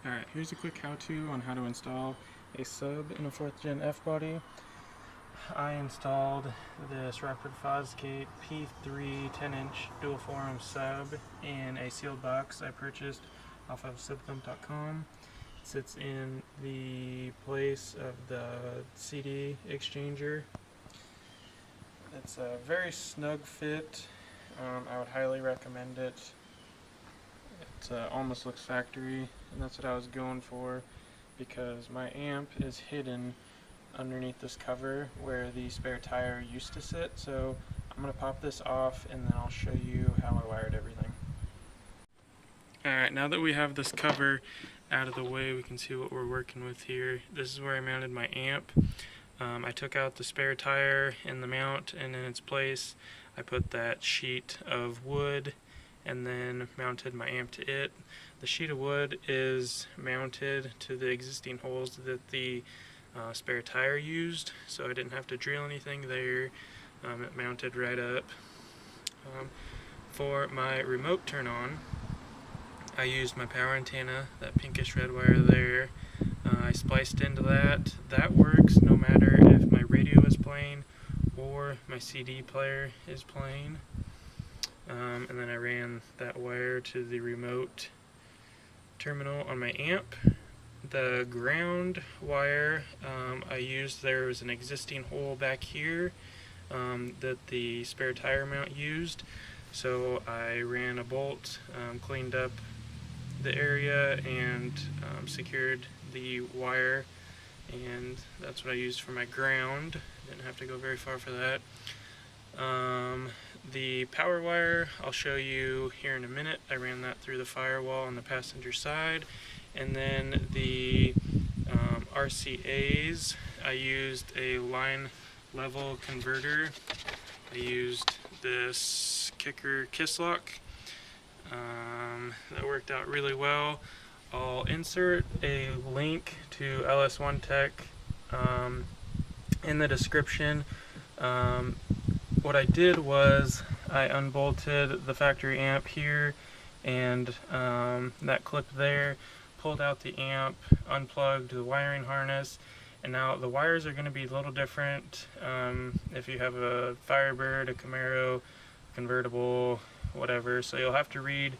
Alright, here's a quick how-to on how to install a sub in a 4th Gen F-body. I installed this Rockford Fosgate P3 10-inch dual forum sub in a sealed box I purchased off of subthump.com. It sits in the place of the CD exchanger. It's a very snug fit. I would highly recommend it. It almost looks factory, and that's what I was going for because my amp is hidden underneath this cover where the spare tire used to sit. So I'm going to pop this off and then I'll show you how I wired everything. Alright, now that we have this cover out of the way, we can see what we're working with here. This is where I mounted my amp. I took out the spare tire and the mount, and in its place I put that sheet of wood and then mounted my amp to it. The sheet of wood is mounted to the existing holes that the spare tire used, so I didn't have to drill anything there. It mounted right up. For my remote turn on, I used my power antenna, that pinkish red wire there. I spliced into that. That works no matter if my radio is playing or my CD player is playing. And then I ran that wire to the remote terminal on my amp. The ground wire I used, there was an existing hole back here that the spare tire mount used, so I ran a bolt, cleaned up the area, and secured the wire, and that's what I used for my ground. Didn't have to go very far for that. The power wire I'll show you here in a minute. I ran that through the firewall on the passenger side, and then the RCAs, I used a line level converter. I used this Kicker Kiss Lock. That worked out really well. I'll insert a link to LS1 Tech in the description. What I did was I unbolted the factory amp here and that clip there, pulled out the amp, unplugged the wiring harness, and now the wires are going to be a little different if you have a Firebird, a Camaro, convertible, whatever. So you'll have to read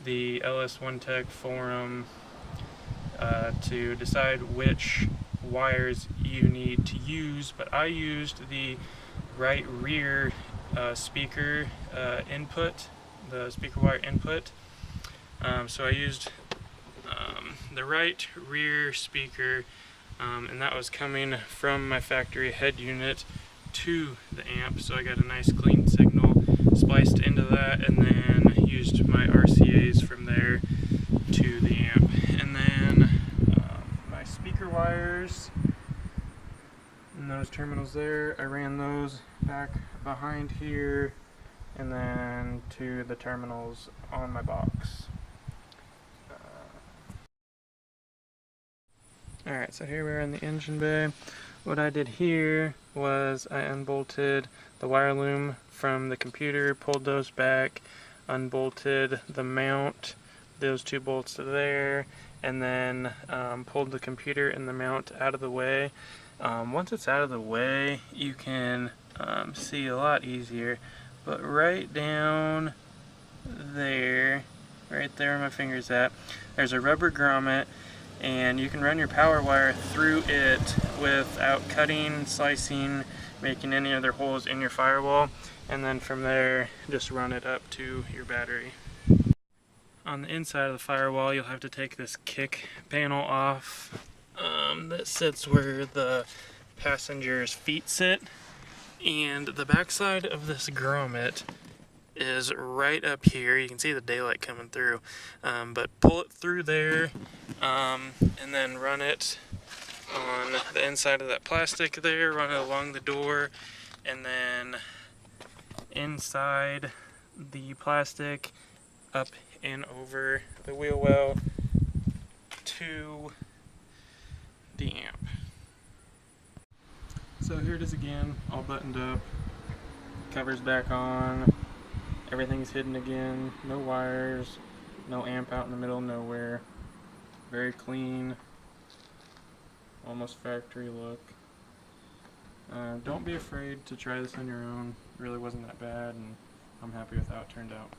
the LS1 Tech forum to decide which wires you need to use, but I used the right rear speaker input, the speaker wire input. So I used the right rear speaker, and that was coming from my factory head unit to the amp, so I got a nice clean signal spliced into that, and then used my RCAs from there to the amp. And then my speaker wires and those terminals there, I ran those back behind here and then to the terminals on my box. Alright, so here we are in the engine bay. What I did here was I unbolted the wire loom from the computer, pulled those back, unbolted the mount, those two bolts there, and then pulled the computer and the mount out of the way. Once it's out of the way, you can see a lot easier, but right down there, right there where my finger's at, there's a rubber grommet, and you can run your power wire through it without cutting, slicing, making any other holes in your firewall, and then from there just run it up to your battery. On the inside of the firewall, you'll have to take this kick panel off that sits where the passenger's feet sit, and the backside of this grommet is right up here. You can see the daylight coming through, but pull it through there and then run it on the inside of that plastic there, run it along the door, and then inside the plastic up and over the wheel well to the amp. So here it is again, all buttoned up, cover's back on, everything's hidden again, no wires, no amp out in the middle of nowhere. Very clean, almost factory look. Don't be afraid to try this on your own. It really wasn't that bad, and I'm happy with how it turned out.